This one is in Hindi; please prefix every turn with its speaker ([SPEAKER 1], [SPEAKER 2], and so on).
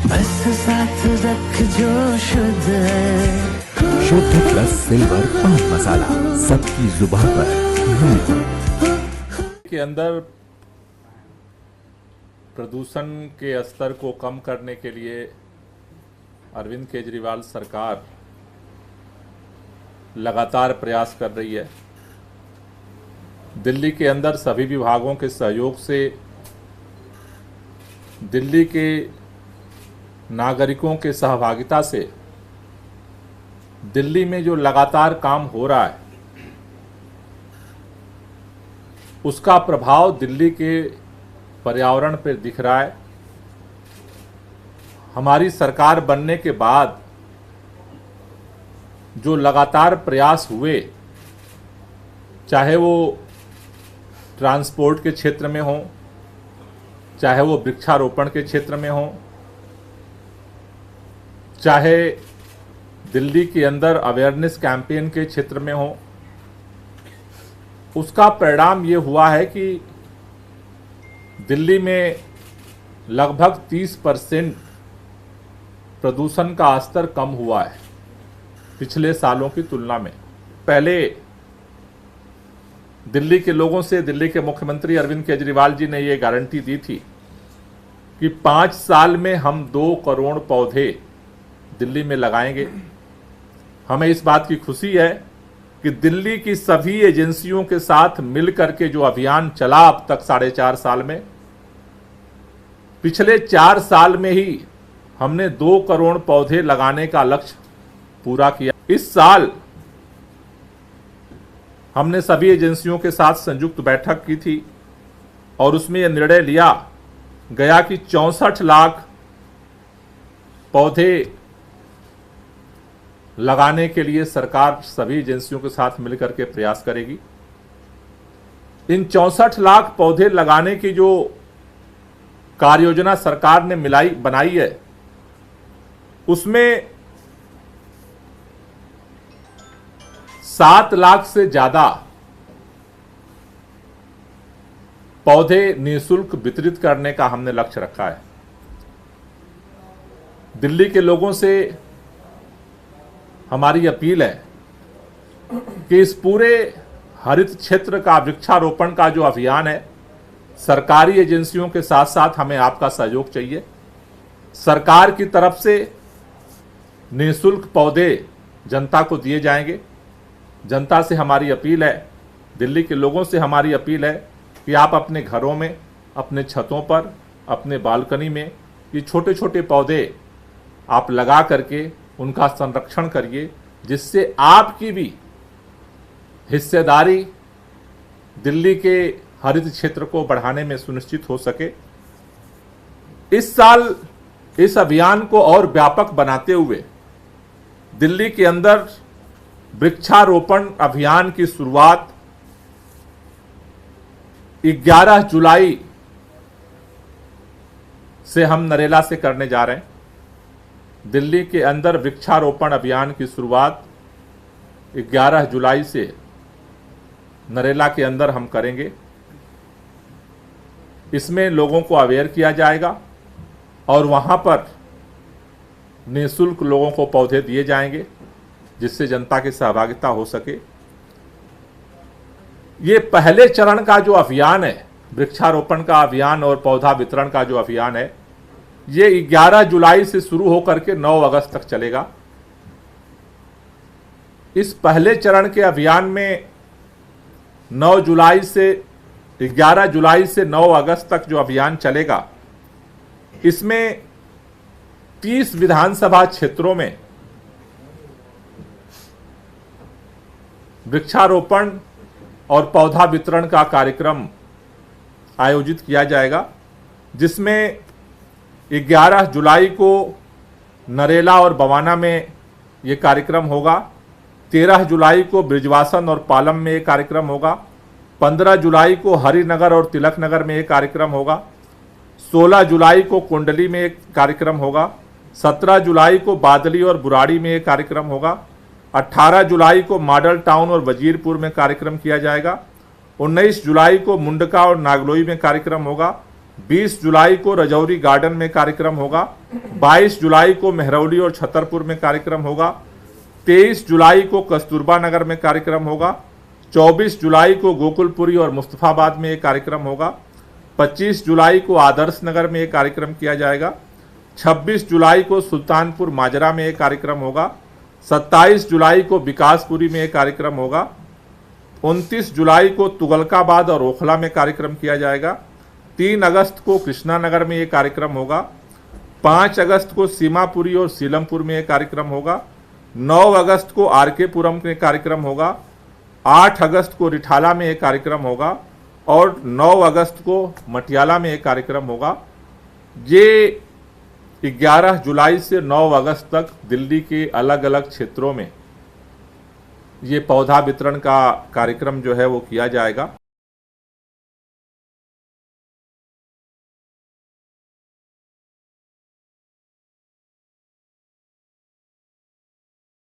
[SPEAKER 1] बस साथ रख जो शुद्ध है।
[SPEAKER 2] शुद्ध प्लस सिल्वर पान मसाला, सबकी जुबान पर महफूज।
[SPEAKER 3] के अंदर प्रदूषण के स्तर को कम करने के लिए अरविंद केजरीवाल सरकार लगातार प्रयास कर रही है। दिल्ली के अंदर सभी विभागों के सहयोग से दिल्ली के नागरिकों के सहभागिता से दिल्ली में जो लगातार काम हो रहा है उसका प्रभाव दिल्ली के पर्यावरण पर दिख रहा है। हमारी सरकार बनने के बाद जो लगातार प्रयास हुए, चाहे वो ट्रांसपोर्ट के क्षेत्र में हो, चाहे वो वृक्षारोपण के क्षेत्र में हो, चाहे दिल्ली के अंदर अवेयरनेस कैंपेन के क्षेत्र में हो, उसका परिणाम ये हुआ है कि दिल्ली में लगभग 30% प्रदूषण का स्तर कम हुआ है पिछले सालों की तुलना में। पहले दिल्ली के लोगों से दिल्ली के मुख्यमंत्री अरविंद केजरीवाल जी ने ये गारंटी दी थी कि 5 साल में हम 2 करोड़ पौधे दिल्ली में लगाएंगे। हमें इस बात की खुशी है कि दिल्ली की सभी एजेंसियों के साथ मिलकर के जो अभियान चला अब तक 4.5 साल में, पिछले 4 साल में ही हमने 2 करोड़ पौधे लगाने का लक्ष्य पूरा किया। इस साल हमने सभी एजेंसियों के साथ संयुक्त बैठक की थी और उसमें यह निर्णय लिया गया कि 64 लाख पौधे लगाने के लिए सरकार सभी एजेंसियों के साथ मिलकर के प्रयास करेगी। इन 64 लाख पौधे लगाने की जो कार्य योजना सरकार ने बनाई है, उसमें 7 लाख से ज्यादा पौधे निःशुल्क वितरित करने का हमने लक्ष्य रखा है। दिल्ली के लोगों से हमारी अपील है कि इस पूरे हरित क्षेत्र का वृक्षारोपण का जो अभियान है, सरकारी एजेंसियों के साथ साथ हमें आपका सहयोग चाहिए। सरकार की तरफ से निःशुल्क पौधे जनता को दिए जाएंगे। जनता से हमारी अपील है, दिल्ली के लोगों से हमारी अपील है कि आप अपने घरों में, अपने छतों पर, अपने बालकनी में ये छोटे छोटे पौधे आप लगा करके उनका संरक्षण करिए, जिससे आपकी भी हिस्सेदारी दिल्ली के हरित क्षेत्र को बढ़ाने में सुनिश्चित हो सके। इस साल इस अभियान को और व्यापक बनाते हुए दिल्ली के अंदर वृक्षारोपण अभियान की शुरुआत 11 जुलाई से हम नरेला से करने जा रहे हैं। दिल्ली के अंदर वृक्षारोपण अभियान की शुरुआत 11 जुलाई से नरेला के अंदर हम करेंगे। इसमें लोगों को अवेयर किया जाएगा और वहां पर निःशुल्क लोगों को पौधे दिए जाएंगे, जिससे जनता की सहभागिता हो सके। ये पहले चरण का जो अभियान है, वृक्षारोपण का अभियान और पौधा वितरण का जो अभियान है, ये 11 जुलाई से शुरू होकर के 9 अगस्त तक चलेगा। इस पहले चरण के अभियान में 11 जुलाई से 9 अगस्त तक जो अभियान चलेगा, इसमें 30 विधानसभा क्षेत्रों में वृक्षारोपण और पौधा वितरण का कार्यक्रम आयोजित किया जाएगा, जिसमें 11 जुलाई को नरेला और बवाना में ये कार्यक्रम होगा। 13 जुलाई को ब्रिजवासन और पालम में ये कार्यक्रम होगा। 15 जुलाई को हरिनगर और तिलक नगर में ये कार्यक्रम होगा। 16 जुलाई को कुंडली में एक कार्यक्रम होगा। 17 जुलाई को बादली और बुराड़ी में एक कार्यक्रम होगा। 18 जुलाई को मॉडल टाउन और वजीरपुर में कार्यक्रम किया जाएगा। 19 जुलाई को मुंडका और नागलोई में कार्यक्रम होगा। 20 जुलाई को रजौरी गार्डन में कार्यक्रम होगा। 22 जुलाई को मेहरौली और छतरपुर में कार्यक्रम होगा। 23 जुलाई को कस्तूरबा नगर में कार्यक्रम होगा। 24 जुलाई को गोकुलपुरी और मुस्तफाबाद में एक कार्यक्रम होगा। 25 जुलाई को आदर्श नगर में एक कार्यक्रम किया जाएगा। 26 जुलाई को सुल्तानपुर माजरा में एक कार्यक्रम होगा। 27 जुलाई को विकासपुरी में एक कार्यक्रम होगा। 29 जुलाई को तुगलकाबाद और ओखला में कार्यक्रम किया जाएगा। 3 अगस्त को कृष्णा नगर में एक कार्यक्रम होगा। 5 अगस्त को सीमापुरी और सीलमपुर में एक कार्यक्रम होगा। 9 अगस्त को आरकेपुरम में कार्यक्रम होगा। 8 अगस्त को रिठाला में एक कार्यक्रम होगा और 9 अगस्त को मटियाला में एक कार्यक्रम होगा। ये 11 जुलाई से 9 अगस्त तक दिल्ली के अलग अलग क्षेत्रों में ये पौधा वितरण का कार्यक्रम जो है वो किया जाएगा।